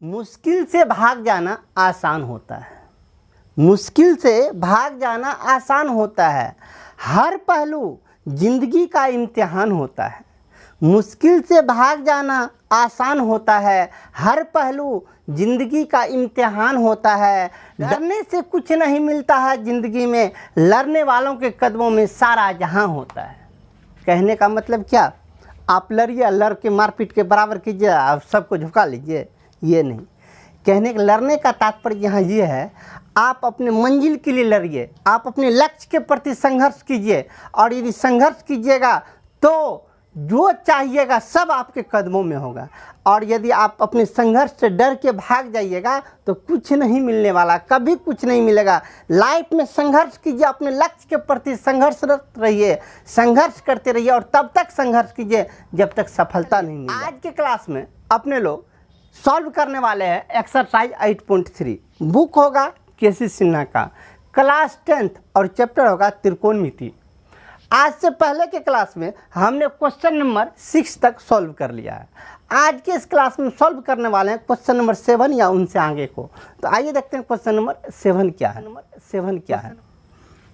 मुश्किल से भाग जाना आसान होता है। मुश्किल से भाग जाना आसान होता है। हर पहलू जिंदगी का इम्तिहान होता है। मुश्किल से भाग जाना आसान होता है। हर पहलू जिंदगी का इम्तिहान होता है। डरने से कुछ नहीं मिलता है जिंदगी में, लड़ने वालों के कदमों में सारा जहां होता है। कहने का मतलब क्या? आप लड़िए, लड़ के मारपीट के बराबर कीजिए, आप सबको झुका लीजिए, ये नहीं। कहने का लड़ने का तात्पर्य यहाँ ये है, आप अपने मंजिल के लिए लड़िए, आप अपने लक्ष्य के प्रति संघर्ष कीजिए, और यदि संघर्ष कीजिएगा तो जो चाहिएगा सब आपके कदमों में होगा। और यदि आप अपने संघर्ष से डर के भाग जाइएगा तो कुछ नहीं मिलने वाला, कभी कुछ नहीं मिलेगा। लाइफ में संघर्ष कीजिए, अपने लक्ष्य के प्रति संघर्षरत रहिए, संघर्ष करते रहिए, और तब तक संघर्ष कीजिए जब तक सफलता नहीं मिले। आज के क्लास में अपने लोग सॉल्व करने वाले हैं एक्सरसाइज 8.3। बुक होगा केसी सिन्हा का, क्लास 10th, और चैप्टर होगा त्रिकोणमिति। आज से पहले के क्लास में हमने क्वेश्चन नंबर 6 तक सॉल्व कर लिया है। आज के इस क्लास में सॉल्व करने वाले हैं क्वेश्चन नंबर 7 या उनसे आगे को। तो आइए देखते हैं क्वेश्चन नंबर 7 क्या है।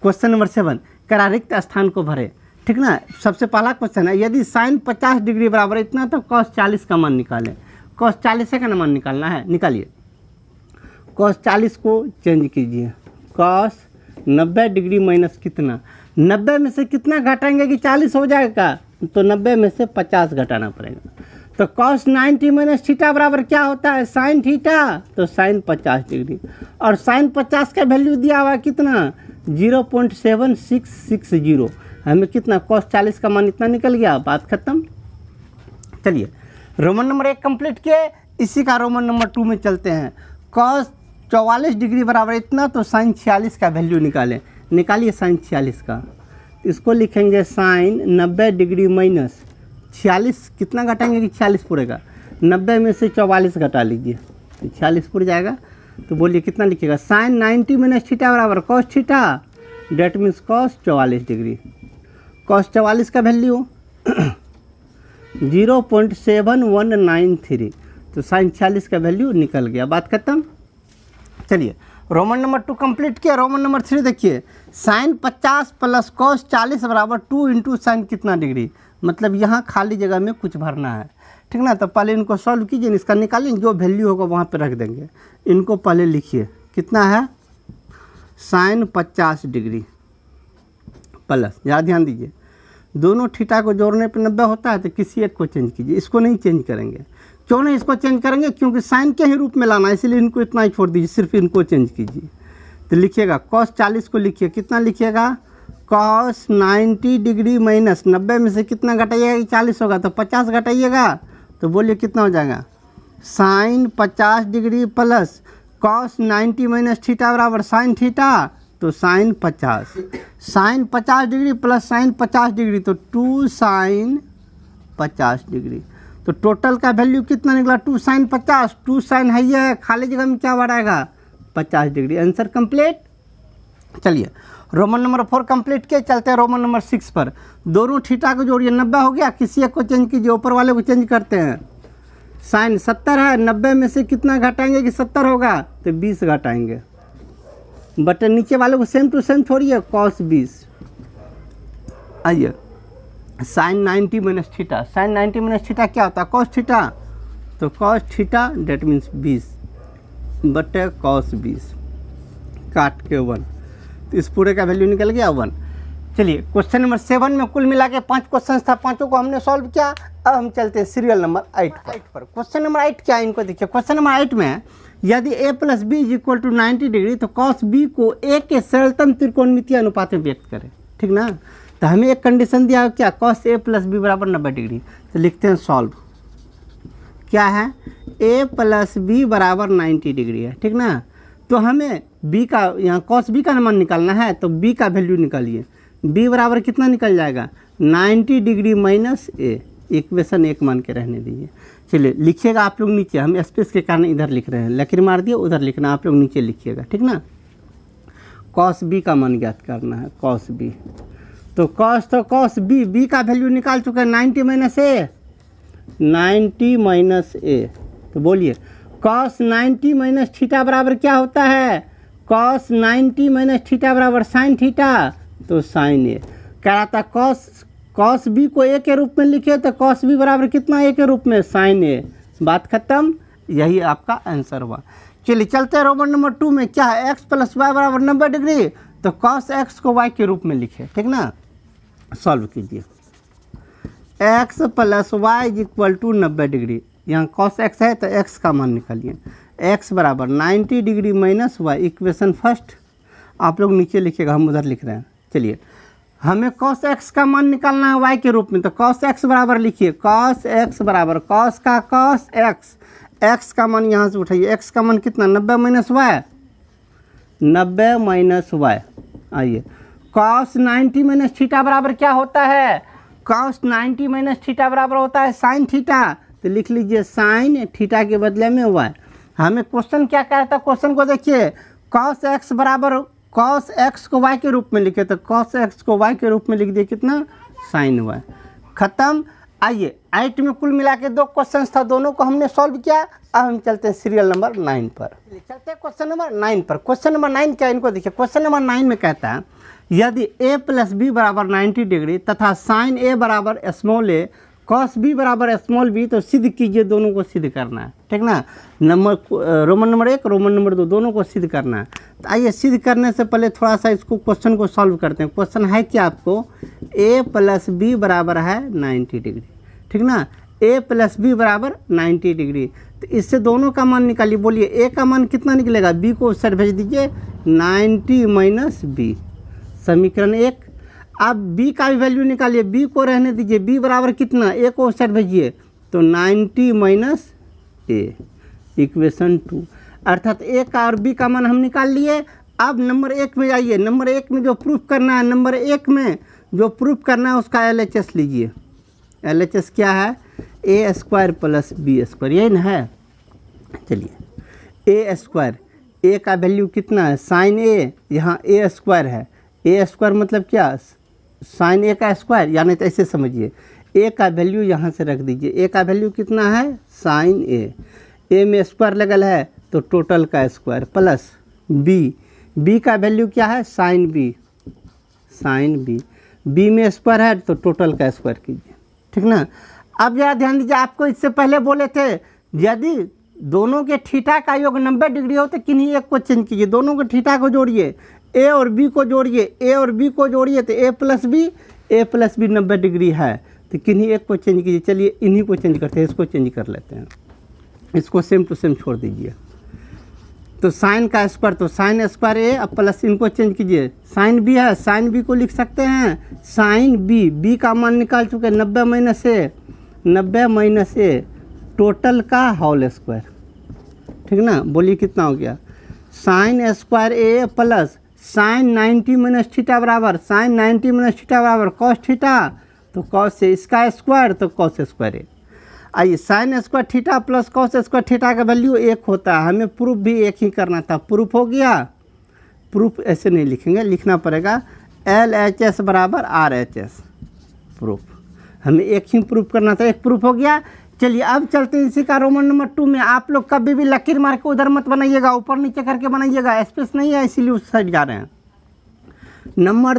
क्वेश्चन नंबर 7, करा रिक्त स्थान को भरे। ठीक ना। सबसे पहला क्वेश्चन है, यदि साइन 50 डिग्री बराबर इतना तो कॉस 40 का मान निकालें। कॉस 40 का मान निकालना है, निकालिए। कॉस 40 को चेंज कीजिए। कॉस 90 डिग्री माइनस कितना, 90 में से कितना घटाएंगे कि 40 हो जाएगा, तो 90 में से 50 घटाना पड़ेगा। तो कॉस 90 माइनस थीटा बराबर क्या होता है, साइन थीटा, तो साइन 50 डिग्री। और साइन 50 का वैल्यू दिया हुआ कितना, 0.7660। हमें कितना, कॉस 40 का मान इतना निकल गया, बात खत्म। चलिए रोमन नंबर 1 कंप्लीट किए, इसी का रोमन नंबर 2 में चलते हैं। कॉस 44 डिग्री बराबर इतना तो साइन 46 का वैल्यू निकालें। निकालिए साइन 46 का, इसको लिखेंगे साइन 90 डिग्री माइनस 46, कितना घटाएंगे कि 40 पूरेगा, 90 में से 44 घटा लीजिए, 46 पूर जाएगा। तो बोलिए कितना लिखिएगा, साइन 90 माइनस थीटा बराबर cos theta, that means cos 44 degree. Cos 44 का वैल्यू 0.7193, तो साइन 46 का वैल्यू निकल गया, बात खत्म। चलिए रोमन नंबर 2 कंप्लीट किया। रोमन नंबर 3 देखिए, साइन 50 प्लस कॉस 40 बराबर 2 इंटू साइन कितना डिग्री। मतलब यहाँ खाली जगह में कुछ भरना है। ठीक ना। तो पहले इनको सॉल्व कीजिए, इसका निकालिए, जो वैल्यू होगा वहाँ पे रख देंगे। इनको पहले लिखिए, कितना है, साइन 50 डिग्री प्लस, ज़्यादा ध्यान दीजिए, दोनों थीटा को जोड़ने पर 90 होता है, तो किसी एक को चेंज कीजिए, इसको नहीं चेंज करेंगे। क्यों नहीं इसको चेंज करेंगे, क्योंकि साइन के ही रूप में लाना है, इसलिए इनको इतना ही छोड़ दीजिए, सिर्फ इनको चेंज कीजिए। तो लिखिएगा कॉस 40 को लिखिए, कितना लिखिएगा, कॉस 90 डिग्री माइनस 90 में से कितना घटाइएगा कि 40 होगा, तो 50 घटाइएगा। तो बोलिए कितना हो जाएगा, sine 50 degree plus cos 90 minus theta बराबर साइन थीटा, तो sine 50। Sine 50 degree plus sine 50 degree, तो 2 साइन 50 डिग्री। तो टोटल का वैल्यू कितना निकला, 2 साइन 50, 2 साइन है, खाली जगह में क्या बढ़ाएगा, 50 डिग्री। Answer complete. चलिए रोमन नंबर 4 कंप्लीट किए, चलते हैं रोमन नंबर 6 पर। दोनों थीटा को जोड़िए, 90 हो गया, किसी एक को चेंज कीजिए, ऊपर वाले को चेंज करते हैं। साइन 70 है, 90 में से कितना घटाएंगे कि 70 होगा, तो 20 घटाएंगे। बट नीचे वाले को सेम टू सेम छोड़िए, कॉस 20। आइए sine 90 minus theta, sine 90 minus theta क्या होता है, कॉस थीटा, तो कॉस थीटा डेट मीन्स 20 बटे कॉस 20, काट के 1, तो इस पूरे का वैल्यू निकल गया 1। चलिए क्वेश्चन नंबर 7 में कुल मिला के 5 क्वेश्चन था, पाँचों को हमने सॉल्व किया। अब हम चलते हैं सीरियल नंबर 8 पर। क्वेश्चन नंबर 8 क्या है, इनको देखिए। क्वेश्चन नंबर 8 में यदि a plus B is equal to 90 degree, तो कॉस बी को a के सरलतम त्रिकोणमितीय अनुपात में व्यक्त करें। ठीक ना। तो हमें एक कंडीशन दिया है क्या, कॉस a प्लस बी बराबर 90 डिग्री। तो लिखते हैं सॉल्व, क्या है, a प्लस बी बराबर 90 डिग्री है। ठीक ना। तो हमें b का, यहाँ कॉस b का मान निकालना है, तो b का वैल्यू निकालिए। b बराबर कितना निकल जाएगा, 90 डिग्री माइनस a। इक्वेशन 1 मान के रहने दीजिए। चलिए लिखिएगा आप लोग नीचे, हम स्पेस के कारण इधर लिख रहे हैं, लकीर मार दिए, उधर लिखना, आप लोग नीचे लिखिएगा। ठीक ना। कॉस बी का मान ज्ञात करना है, कॉस बी। तो कॉस बी का वैल्यू निकाल चुके हैं, 90 माइनस ए, 90 माइनस ए। तो बोलिए कॉस 90 माइनस थीटा बराबर क्या होता है, कॉस 90 माइनस थीटा बराबर साइन थीटा, तो साइन ए। कह रहा था कॉस बी को ए के रूप में लिखे तो कॉस बी बराबर कितना ए के रूप में, साइन ए। बात खत्म, यही आपका आंसर हुआ। चलिए चलते हैं रोमन नंबर 2 में। क्या है, एक्स प्लस वाई बराबर 90 डिग्री, तो कॉस एक्स को वाई के रूप में लिखे, ठीक ना। सॉल्व कीजिए, x plus y is equal to 90 degree. यहाँ कॉस एक्स है तो एक्स का मान निकालिए, एक्स बराबर 90 degree minus y. Equation first आप लोग नीचे लिखिएगा, हम उधर लिख रहे हैं। चलिए हमें कॉस एक्स का मान निकालना है वाई के रूप में, तो कॉस एक्स बराबर लिखिए, कॉस एक्स बराबर कॉस का कॉस एक्स, एक्स का मान यहाँ से उठाइए, एक्स का मान कितना 90 माइनस वाई, 90 माइनस वाई। आइए कॉस 90 माइनस थीटा बराबर क्या होता है, कॉस 90 माइनस थीटा बराबर होता है साइन थीटा, तो लिख लीजिए साइन थीटा के बदले में वाई। हमें क्वेश्चन क्या कह रहा था, क्वेश्चन को देखिए, कॉस एक्स बराबर कॉस एक्स को वाई के रूप में लिखे, तो कॉस एक्स को वाई के रूप में लिख दिए कितना, साइन वाई। खत्म। आइए 8 में कुल मिला के 2 क्वेश्चन था, दोनों को हमने सॉल्व किया। अब हम चलते हैं सीरियल नंबर 9 पर। चलते हैं क्वेश्चन नंबर 9 पर। क्वेश्चन नंबर 9 क्या, इनको देखिए। क्वेश्चन नंबर 9 में कहता है यदि a प्लस बी बराबर 90 डिग्री तथा साइन ए बराबर स्मॉल ए कॉस बी बराबर स्मॉल बी, तो सिद्ध कीजिए। दोनों को सिद्ध करना है, ठीक ना। रोमन नंबर 1 रोमन नंबर 2 दोनों को सिद्ध करना है। तो आइए सिद्ध करने से पहले थोड़ा सा इसको क्वेश्चन को सॉल्व करते हैं। क्वेश्चन है कि आपको a प्लस बी बराबर है 90 डिग्री, ठीक ना। a प्लस बी बराबर 90 डिग्री, तो इससे दोनों का मान निकालिए। बोलिए a का मान कितना निकलेगा, b को उस साइड भेज दीजिए, 90 माइनस बी, समीकरण 1। अब b का भी वैल्यू निकालिए, b को रहने दीजिए, b बराबर कितना, a को उस साइड भेजिए, तो 90 माइनस ए, इक्वेशन 2। अर्थात a का और b का मान हम निकाल लिए। अब नंबर 1 में जाइए, नंबर 1 में जो प्रूफ करना है, नंबर 1 में जो प्रूफ करना है उसका LHS लीजिए। LHS क्या है, ए स्क्वायर प्लस बी स्क्वायर, यही ना है। चलिए ए स्क्वायर, ए का वैल्यू कितना है, साइन ए, यहाँ ए स्क्वायर है, ए स्क्वायर मतलब क्या, साइन ए का स्क्वायर, यानी तो ऐसे समझिए, ए का वैल्यू यहाँ से रख दीजिए। ए का वैल्यू कितना है, साइन ए में स्क्वायर लगल है तो टोटल का स्क्वायर, प्लस बी का वैल्यू क्या है, साइन बी में स्क्वायर है तो टोटल का स्क्वायर कीजिए, ठीक ना। अब जरा ध्यान दीजिए, आपको इससे पहले बोले थे यदि दोनों के थीटा का योग 90 डिग्री हो तो किन्हीं एक को चेंज कीजिए। दोनों के थीटा को जोड़िए, ए और बी को जोड़िए, ए और बी को जोड़िए तो ए प्लस बी 90 डिग्री है, तो किन्हीं एक को चेंज कीजिए। चलिए इन्हीं को चेंज करते हैं, इसको चेंज कर लेते हैं, इसको सेम टू सेम छोड़ दीजिए। तो साइन का स्क्वायर, तो साइन स्क्वायर ए, अब प्लस इनको चेंज कीजिए, साइन बी है, साइन बी को लिख सकते हैं साइन बी का मान निकाल चुके 90 माइनस ए टोटल का होल स्क्वायर, ठीक ना। बोलिए कितना हो गया, साइन स्क्वायर ए प्लस साइन 90 माइनस थीटा बराबर, साइन 90 माइनस थीटा बराबर कॉस थीटा, तो कॉस से इसका स्क्वायर तो कॉस स्क्वायर ए। आइए sine square theta plus cos square theta का वैल्यू 1 होता है, हमें प्रूफ भी एक ही करना था। प्रूफ हो गया, प्रूफ ऐसे नहीं लिखेंगे, लिखना पड़ेगा LHS बराबर RHS, प्रूफ हमें एक ही प्रूफ करना था, एक प्रूफ हो गया। चलिए अब चलते हैं इसी का रोमन नंबर 2 में। आप लोग कभी भी लकीर मार के उधर मत बनाइएगा, ऊपर नीचे करके बनाइएगा, स्पेस नहीं है इसीलिए उस साइड जा रहे हैं। नंबर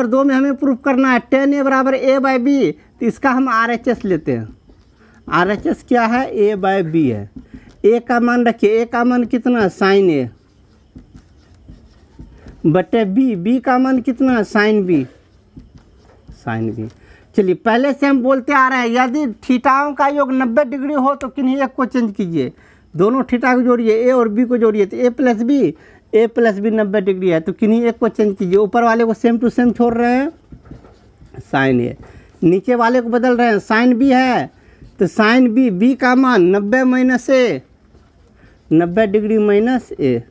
2 में हमें प्रूफ करना है tan a बराबर a बाई बी, तो इसका हम RHS लेते हैं। RHS क्या है, a बाई बी है। a का मान रखिए, a का मान कितना, साइन ए बटे बी का मान कितना, साइन बी। चलिए पहले से हम बोलते आ रहे हैं यदि थीटाओं का योग 90 डिग्री हो तो किन्हीं एक को चेंज कीजिए। दोनों थीटा को जोड़िए, ए और बी को जोड़िए, तो ए प्लस बी 90 डिग्री है, तो किन्हीं एक को चेंज कीजिए। ऊपर वाले को सेम टू सेम छोड़ रहे हैं, साइन ए, नीचे वाले को बदल रहे हैं, साइन बी है तो साइन बी का मान 90 डिग्री माइनस ए।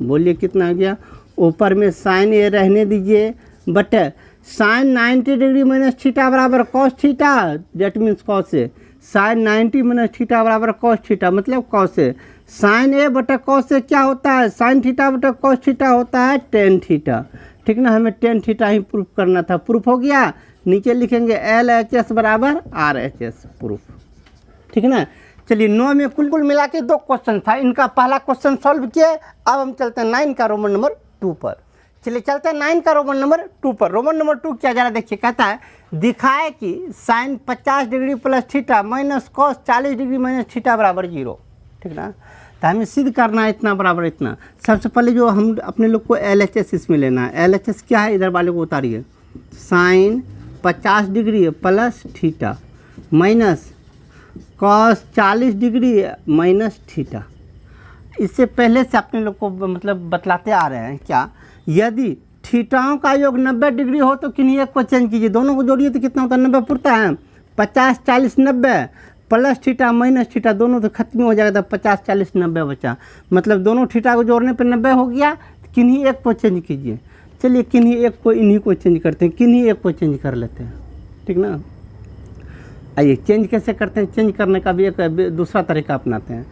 बोलिए कितना आ गया, ऊपर में साइन ए रहने दीजिए बटे साइन 90 डिग्री माइनस थीटा बराबर cos theta, that means cos से, साइन 90 माइनस थीटा बराबर कॉस थीटा मतलब कॉस से। साइन ए बटा कॉस से क्या होता है, साइन थीटा बटा कॉस थीटा होता है टेन थीटा, ठीक ना। हमें टेन थीटा ही प्रूफ करना था, प्रूफ हो गया। नीचे लिखेंगे LHS बराबर RHS, प्रूफ, ठीक ना। चलिए 9 में कुल मिला के 2 क्वेश्चन था, इनका पहला क्वेश्चन सॉल्व किया। अब हम चलते हैं 9 का रोमन नंबर 2 पर। चलिए चलते हैं 9 का रोमन नंबर 2 पर। रोमन नंबर 2 क्या जरा देखिए, कहता है दिखाए कि sine 50 degree plus theta minus cos 40 degree minus theta बराबर 0। ठीक ना, तो हमें सिद्ध करना है इतना बराबर इतना। सबसे पहले जो हम अपने लोग को LHS इसमें लेना है। LHS क्या है, इधर वाले को उतारिए। Sine 50 degree plus theta minus cos 40 degree minus theta. इससे पहले से अपने लोग को मतलब बतलाते आ रहे हैं क्या, यदि थीटाओं का योग 90 डिग्री हो तो किन्हीं एक को चेंज कीजिए, दोनों को जोड़िए तो कितना होता है 90 पुरता है। 50 40 90 प्लस थीटा माइनस थीटा दोनों तो खत्म हो जाएगा, तो 50 40 90 बचा, मतलब दोनों थीटा को जोड़ने पर 90 हो गया। किन्हीं एक को चेंज कीजिए। चलिए किन्हीं एक को, इन्हीं को चेंज करते हैं, किन्हीं एक को चेंज कर लेते हैं। ठीक ना, आइए चेंज कैसे करते हैं, चेंज करने का भी एक दूसरा तरीका अपनाते हैं।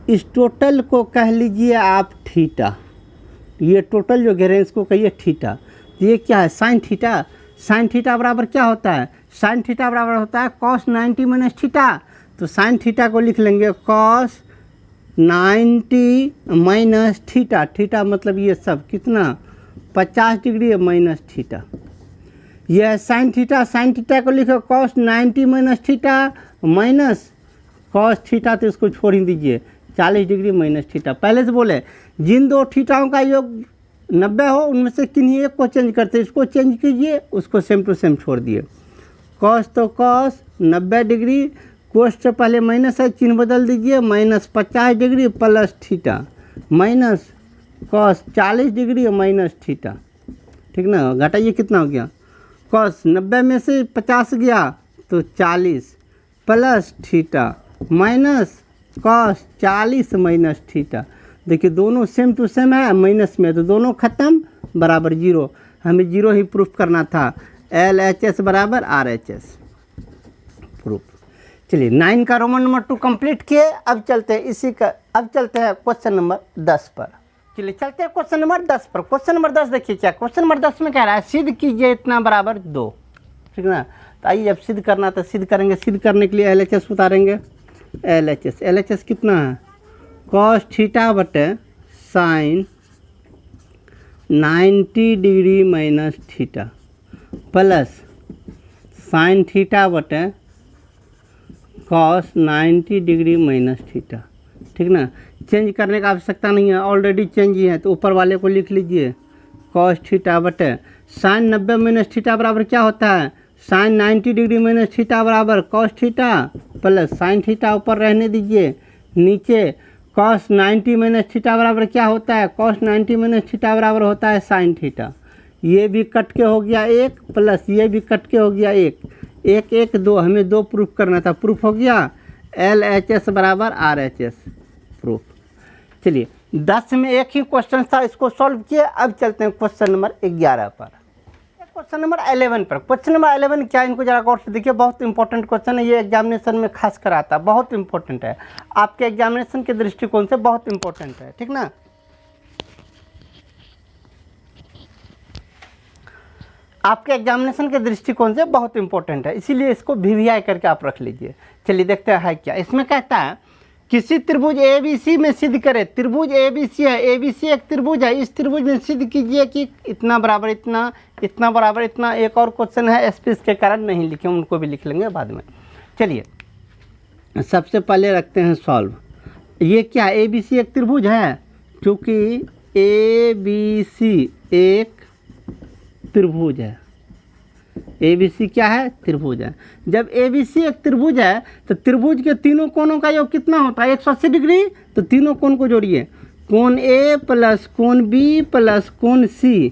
इस टोटल को कह लीजिए आप थीटा, ये टोटल जो घेरे इसको कहिए थीटा। ये क्या है, साइन थीटा। साइन थीटा बराबर क्या होता है, साइन थीटा बराबर होता है कॉस 90 माइनस थीटा। तो साइन थीटा को लिख लेंगे कॉस 90 माइनस थीटा। थीटा मतलब ये सब कितना 50 डिग्री माइनस थीटा। यह साइन थीटा, साइन थीटा को लिखो cos 90 minus theta minus cos theta, तो इसको छोड़ ही दीजिए 40 डिग्री माइनस थीटा। पहले से बोले जिन दो थीटाओं का योग 90 हो उनमें से किन्हीं एक को चेंज करते, इसको चेंज कीजिए, उसको सेम टू सेम छोड़ दिए। कॉस तो कॉस 90 डिग्री, कोस से पहले माइनस है, चिन्ह बदल दीजिए, minus 50 degree plus theta minus cos 40 degree minus theta. ठीक ना, घटाइए कितना हो गया, कॉस 90 में से 50 गया तो 40 plus theta minus cos 40 minus theta. देखिए दोनों सेम टू सेम है, माइनस में तो दोनों खत्म बराबर 0। हमें 0 ही प्रूफ करना था। LHS बराबर RHS प्रूफ। चलिए 9 का रोमन नंबर 2 कंप्लीट किए। अब चलते हैं अब चलते हैं क्वेश्चन नंबर 10 पर। चलिए चलते हैं क्वेश्चन नंबर 10 पर। क्वेश्चन नंबर 10 देखिए क्या, क्वेश्चन नंबर 10 में कह रहा है सिद्ध कीजिए इतना बराबर 2। ठीक ना, तो आइए जब सिद्ध करना तो सिद्ध करेंगे। सिद्ध करने के लिए LHS उतारेंगे। LHS कितना है, कॉस थीटा बटे sine 90 degree minus theta plus sine theta बटे कॉस 90 डिग्री माइनस थीटा। ठीक ना, चेंज करने का आवश्यकता नहीं है, ऑलरेडी चेंज ही है, तो ऊपर वाले को लिख लीजिए कॉस थीटा बटे साइन 90 माइनस थीटा बराबर क्या होता है, साइन 90 डिग्री माइनस थीटा बराबर cos theta plus sine theta ऊपर रहने दीजिए, नीचे कॉस 90 माइनस थीटा बराबर क्या होता है, कॉस 90 माइनस थीटा बराबर होता है साइन थीटा। ये भी कट के हो गया 1 प्लस ये भी कट के हो गया 1 1 1 2, हमें 2 प्रूफ करना था, प्रूफ हो गया। LHS बराबर RHS प्रूफ। चलिए 10 में एक ही क्वेश्चन था, इसको सॉल्व किए। अब चलते हैं क्वेश्चन नंबर 11 पर। क्वेश्चन नंबर 11 पर। क्वेश्चन नंबर 11 क्या, इनको जरा गौर से देखिए, बहुत इंपॉर्टेंट क्वेश्चन है, ये एग्जामिनेशन में खास कर आता है, बहुत इंपॉर्टेंट है, आपके एग्जामिनेशन के दृष्टिकोण से बहुत इंपॉर्टेंट है। ठीक ना, आपके एग्जामिनेशन के दृष्टिकोण से बहुत इंपॉर्टेंट है, इसीलिए इसको VVI करके आप रख लीजिए। चलिए देखते हैं क्या इसमें कहता है, किसी त्रिभुज ABC में सिद्ध करें। त्रिभुज ABC है, ABC एक त्रिभुज है, इस त्रिभुज में सिद्ध कीजिए कि इतना बराबर इतना, इतना बराबर इतना। एक और क्वेश्चन है, स्पेस के कारण नहीं लिखे, उनको भी लिख लेंगे बाद में। चलिए सबसे पहले रखते हैं सॉल्व। ये क्या, ABC एक त्रिभुज है, क्योंकि ABC एक त्रिभुज है। ABC क्या है, त्रिभुज है। जब ABC एक त्रिभुज है तो त्रिभुज के तीनों कोनों का योग कितना होता है, 180 डिग्री। तो तीनों कोण को जोड़िए, कोण A प्लस कोण B प्लस कोण C,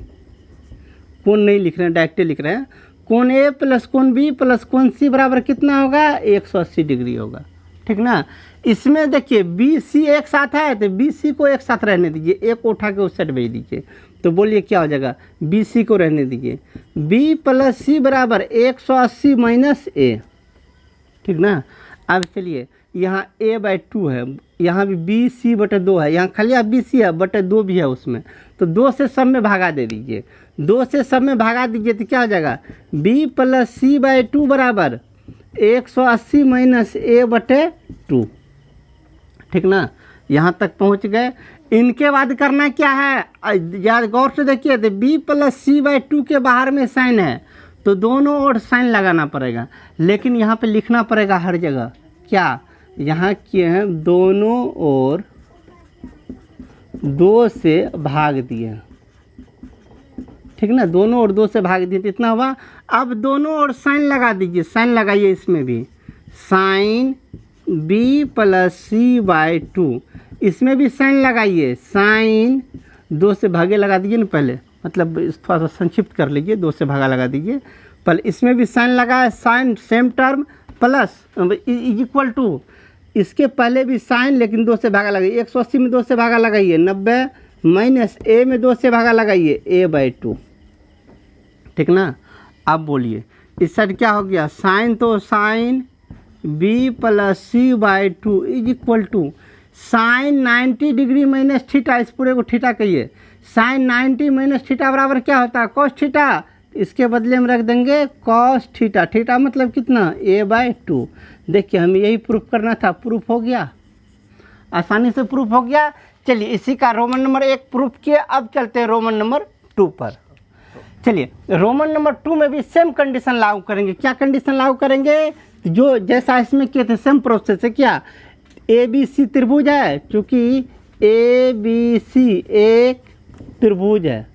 कोण नहीं लिख रहे हैं, डायरेक्ट लिख रहे हैं, कोण A प्लस कोण B प्लस कोण C बराबर कितना होगा, 180 डिग्री होगा। ठीक ना, इसमें देखिए BC एक साथ है तो BC को एक साथ रहने दीजिए, एक को उठा के उस साइड भेज दीजिए, तो बोलिए क्या हो जाएगा, BC को रहने दीजिए। B प्लस C बराबर 180 माइनस A। ठीक ना, अब चलिए यहाँ A/2 है, यहाँ भी BC बटे 2 है, यहाँ खाली आप BC है बटे 2 भी है उसमें, तो 2 से सब में भागा दे दीजिए, 2 से सब में भागा दीजिए तो क्या हो जाएगा, B प्लस C/2 बराबर 180 माइनस A बटे 2। ठीक ना, यहाँ तक पहुँच गए। इनके बाद करना क्या है, यार गौर से देखिए, तो b प्लस सी बाई 2 के बाहर में साइन है तो दोनों ओर साइन लगाना पड़ेगा, लेकिन यहाँ पे लिखना पड़ेगा हर जगह क्या, यहाँ किए हैं दोनों ओर 2 से भाग दिए, ठीक ना, दोनों ओर 2 से भाग दिए तो इतना हुआ। अब दोनों ओर साइन लगा दीजिए, साइन लगाइए इसमें भी, sine b plus C by 2, इसमें भी साइन लगाइए, साइन 2 से भागे लगा दीजिए ना पहले, मतलब थोड़ा सा संक्षिप्त कर लीजिए, 2 से भागा लगा दीजिए, पहले इसमें भी साइन लगाए, sine same term plus is equal to, इसके पहले भी साइन लेकिन 2 से भागा लगाइए, 180 में 2 से भागा लगाइए, 90 माइनस ए में 2 से भागा लगाइए, a बाई 2, ठीक ना। अब बोलिए इस साइड क्या हो गया, साइन तो sine b plus C by 2 is equal to sine 90 degree minus theta, इस पूरे को थीटा कहिए, साइन 90 माइनस थीटा बराबर क्या होता है, कॉस थीटा, इसके बदले में रख देंगे कॉस थीटा, थीटा मतलब कितना, a बाई 2। देखिए हमें यही प्रूफ करना था, प्रूफ हो गया, आसानी से प्रूफ हो गया। चलिए इसी का रोमन नंबर 1 प्रूफ किए, अब चलते हैं रोमन नंबर 2 पर। चलिए रोमन नंबर 2 में भी सेम कंडीशन लागू करेंगे। क्या कंडीशन लागू करेंगे, जो जैसा इसमें किए थे सेम प्रोसेस है। क्या, ए बी सी त्रिभुज है, चूँकि ए बी सी एक त्रिभुज है,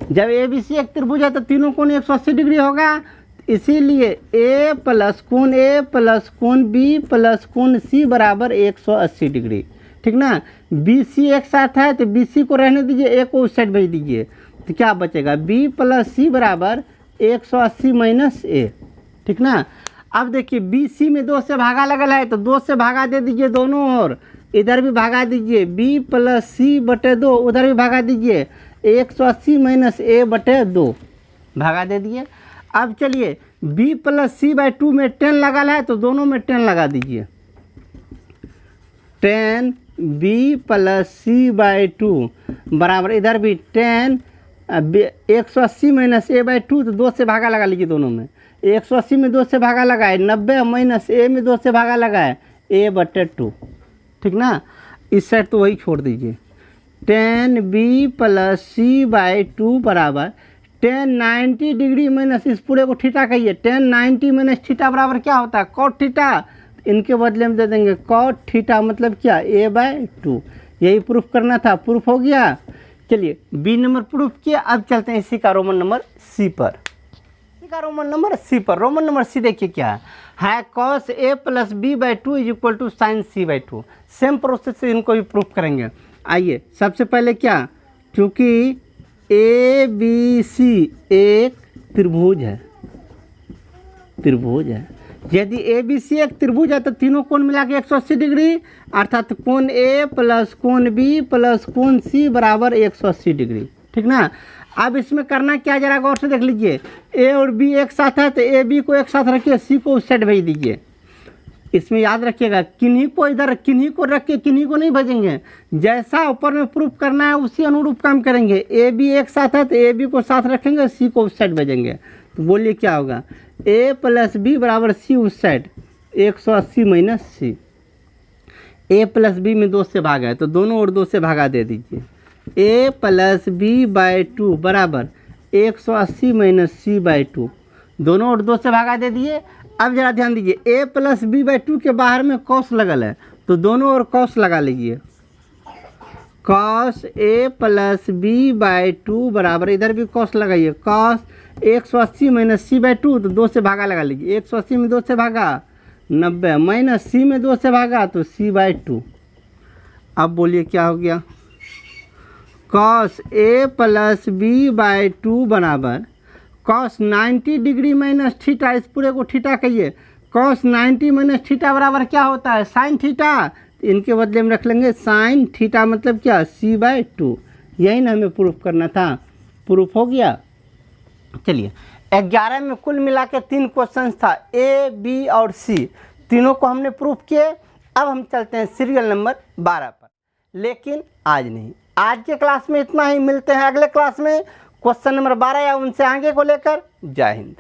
जब ए बी सी एक त्रिभुज है तो तीनों कोण 180 डिग्री होगा, इसीलिए ए प्लस कोण बी प्लस कोण सी बराबर 180 डिग्री, ठीक ना। बी सी एक साथ है तो बी सी को रहने दीजिए, ए को उस साइड भेज दीजिए, तो क्या बचेगा, बी प्लस सी बराबर 180 माइनस ए, ठीक ना। अब देखिए बी सी में 2 से भागा लगल है तो 2 से भागा दे दीजिए दोनों ओर, इधर भी भागा दीजिए, बी प्लस सी बटे 2, उधर भी भागा दीजिए, 180 माइनस ए बटे 2 भागा दे दिए। अब चलिए b प्लस सी बाई 2 में 10 लगा है तो दोनों में 10 लगा दीजिए, 10 b प्लस सी बाई 2 बराबर इधर भी 10 180 माइनस ए बाई 2, तो 2 से भागा लगा लीजिए दोनों में, 180 में 2 से भागा लगाए, 90 माइनस ए में 2 से भागा लगाए, a बटे 2, ठीक ना। इस साइड तो वही छोड़ दीजिए, 10 b प्लस सी बाई 2 बराबर 10 90 डिग्री माइनस इस पूरे को थीटा कहिए, 10 90 माइनस थीटा बराबर क्या होता है, कॉट थीटा, इनके बदले में दे देंगे कॉट थीटा, मतलब क्या, a बाई 2। यही प्रूफ करना था, प्रूफ हो गया। चलिए बी नंबर प्रूफ किया, अब चलते हैं इसी का रोमन नंबर सी पर। इसी का रोमन नंबर सी पर, रोमन नंबर सी देखिए क्या है, cos A plus B by 2 is equal to sine C by 2। Same process से इनको भी प्रूफ करेंगे। आइए सबसे पहले क्या, चूँकि ए बी सी एक त्रिभुज है, यदि ए बी सी एक त्रिभुज है तो तीनों कोण मिला के 180 डिग्री, अर्थात कोण ए प्लस कोण बी प्लस कोण सी बराबर 180 डिग्री, ठीक ना। अब इसमें करना क्या, जरा गौर से देख लीजिए, ए और बी एक साथ है तो ए बी को एक साथ रखिए, सी को उस साइड भेज दीजिए। इसमें याद रखिएगा, किन्हीं को इधर किन्हीं को रख के किन्हीं को नहीं भेजेंगे, जैसा ऊपर में प्रूफ करना है उसी अनुरूप काम करेंगे। ए बी एक साथ है तो ए बी को साथ रखेंगे, सी को उस साइड भेजेंगे, तो बोलिए क्या होगा, ए प्लस बी बराबर सी उस साइड 180 माइनस सी, ए प्लस बी में 2 से भागा है तो दोनों ओर 2 से भागा दे दीजिए, ए प्लस बी बाई 2 बराबर 180 माइनस सी बाई 2, दोनों ओर 2 से भागा दे दिए। अब जरा ध्यान दीजिए, a प्लस बी बाई 2 के बाहर में कॉस लगल है तो दोनों ओर कॉस लगा लीजिए, cos a plus B by 2 बराबर इधर भी कॉस लगाइए, कॉस 180 माइनस सी बाई 2, तो 2 से भागा लगा लीजिए, 180 में 2 से भागा 90 माइनस सी में 2 से भागा तो सी बाई 2। अब बोलिए क्या हो गया, cos a plus B by 2 बराबर कॉस 90 डिग्री माइनस थीटा, इस पूरे को थीटा कहिए, कॉस 90 माइनस थीटा बराबर क्या होता है, साइन थीटा, इनके बदले में रख लेंगे साइन थीटा, मतलब क्या, सी बाई 2। यही ना हमें प्रूफ करना था, प्रूफ हो गया। चलिए 11 में कुल मिला के 3 क्वेश्चन था, ए बी और सी, तीनों को हमने प्रूफ किए। अब हम चलते हैं सीरियल नंबर 12 पर, लेकिन आज नहीं, आज के क्लास में इतना ही, मिलते हैं अगले क्लास में क्वेश्चन नंबर 12 या उनसे आगे को लेकर। जय हिंद।